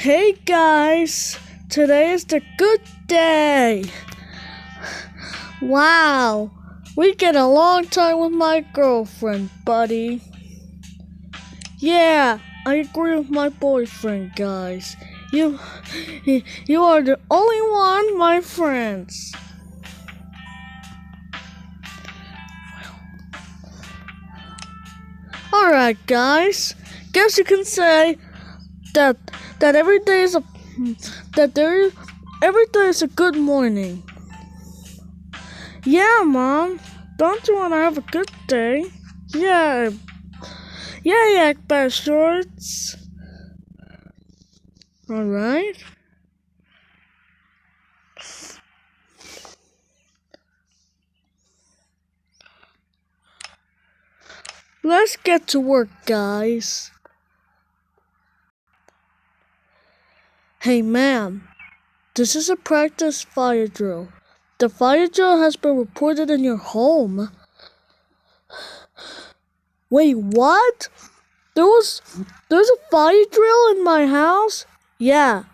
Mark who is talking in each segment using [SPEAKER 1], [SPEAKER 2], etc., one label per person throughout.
[SPEAKER 1] Hey guys, today is the good day. Wow, we get a long time with my girlfriend, buddy. Yeah, I agree with my boyfriend, guys. You, you are the only one, my friends. Alright, guys. Guess you can say that every day is every day is a good morning. Yeah, Mom. Don't you want to have a good day? Yeah. Yeah, Yak Shorts. Alright. Let's get to work, guys. Hey, ma'am. This is a practice fire drill. The fire drill has been reported in your home. Wait, what? There's a fire drill in my house? Yeah.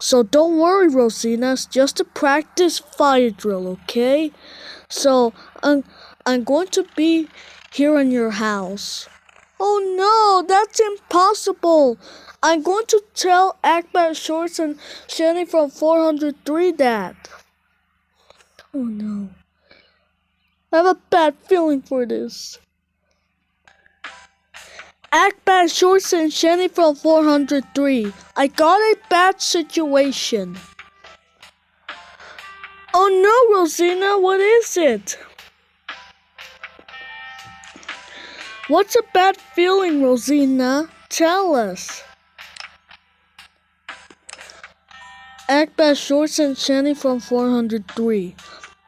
[SPEAKER 1] So don't worry, Rosina. It's just a practice fire drill, okay? So I'm going to be here in your house. Oh no, that's impossible. I'm going to tell Akbat Shorts and Shani from 403 that. Oh no. I have a bad feeling for this. Akbat Shorts and Shani from 403. I got a bad situation. Oh no, Rosina, what is it? What's a bad feeling, Rosina? Tell us. Akbat Shorts and Shani from 403.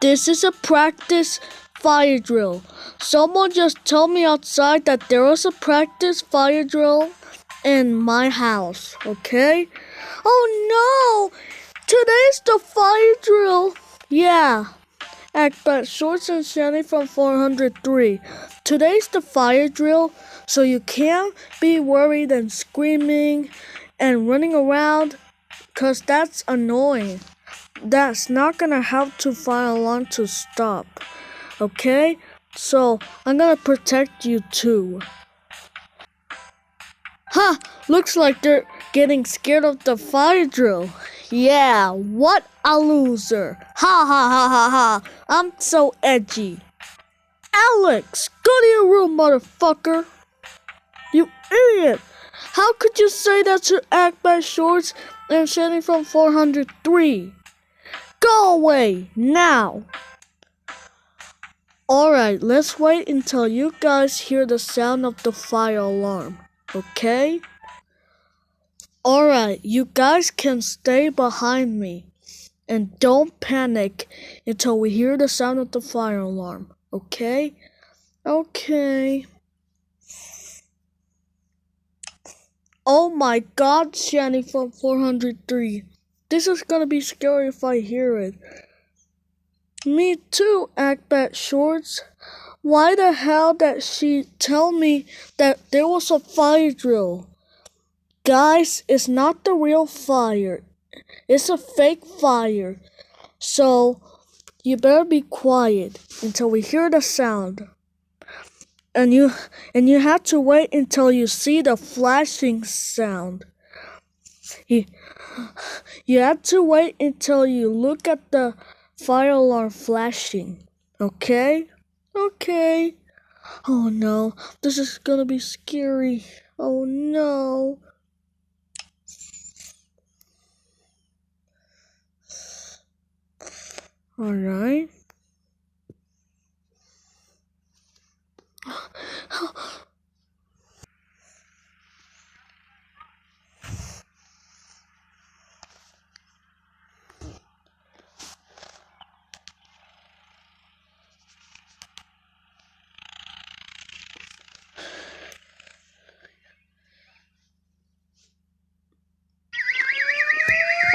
[SPEAKER 1] This is a practice fire drill. Someone just told me outside that there was a practice fire drill in my house, okay? Oh no! Today's the fire drill! Yeah. Akbat Shorts and Shani from 403. Today's the fire drill, so you can't be worried and screaming and running around, 'cause that's annoying. That's not gonna help to fire alarm to stop. Okay? So I'm gonna protect you too. Ha! Looks like they're getting scared of the fire drill. Yeah, what a loser. Ha ha ha ha ha. I'm so edgy. Alex, go to your room, motherfucker. You idiot. How could you say that to Akbat Shorts and Shani from 403? Go away, now. Alright, let's wait until you guys hear the sound of the fire alarm, okay? Alright, you guys can stay behind me. And don't panic until we hear the sound of the fire alarm, okay? Okay. Oh my god, Shani from 403. This is gonna be scary if I hear it. Me too, Akbat Shorts. Why the hell did she tell me that there was a fire drill? Guys, it's not the real fire. It's a fake fire. So, you better be quiet until we hear the sound. And you have to wait until you see the flashing sound. You have to wait until you look at the fire alarm flashing. Okay? Okay. Oh no, this is gonna be scary. Oh no. Alright.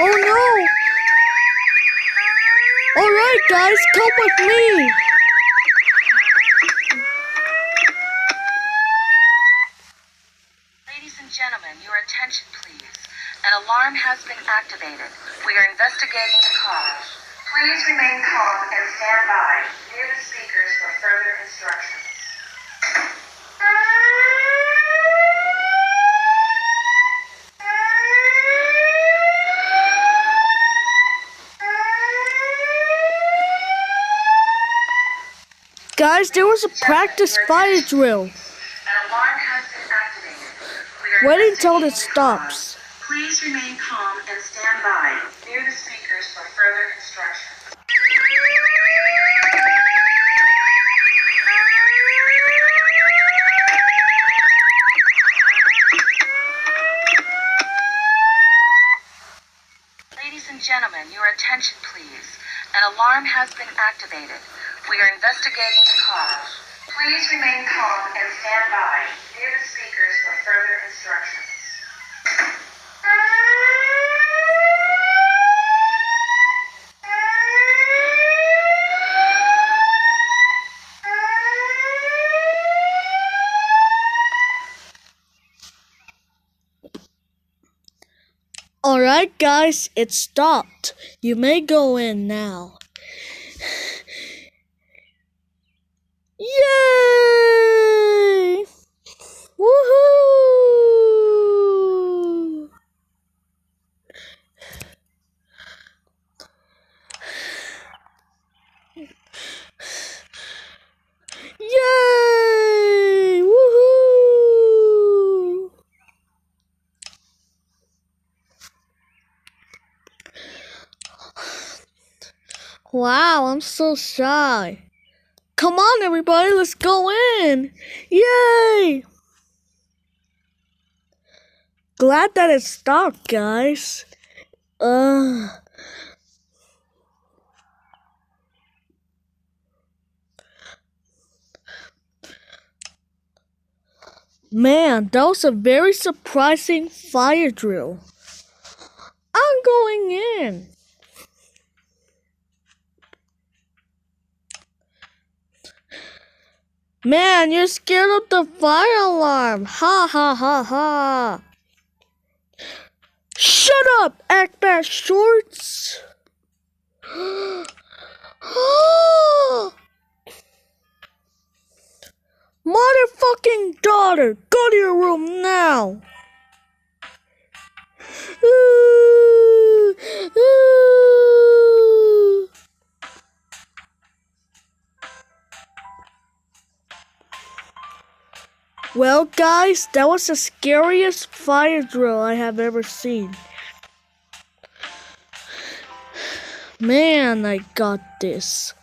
[SPEAKER 1] Oh no! Alright guys, come with me!
[SPEAKER 2] Ladies and gentlemen, your attention please. An alarm has been activated. We are investigating the cause. Please remain calm and stand by near the speakers for further instructions.
[SPEAKER 1] Guys, there was a practice fire drill.
[SPEAKER 2] An alarm has been activated. We are
[SPEAKER 1] Wait until it
[SPEAKER 2] investigating the cause.
[SPEAKER 1] stops.
[SPEAKER 2] Please remain calm and stand by near the speakers for further instructions. Ladies and gentlemen, your attention please. An alarm has been activated. We are investigating the cause. Please remain calm and stand by near the speakers for further instructions.
[SPEAKER 1] Alright guys, it stopped. You may go in now. Yay! Woohoo! Yay! Woohoo! Wow, I'm so shy. Come on, everybody, let's go in! Yay! Glad that it stopped, guys. Man, that was a very surprising fire drill. I'm going in. Man, you're scared of the fire alarm. Ha ha ha ha. Shut up, Actbash Shorts. Motherfucking daughter, go to your room now. Well, guys, that was the scariest fire drill I have ever seen. Man, I got this.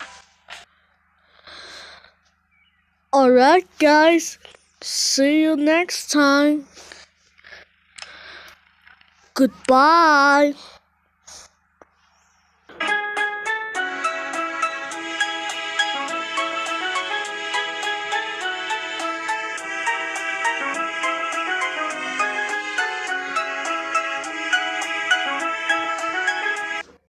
[SPEAKER 1] Alright, guys. See you next time. Goodbye.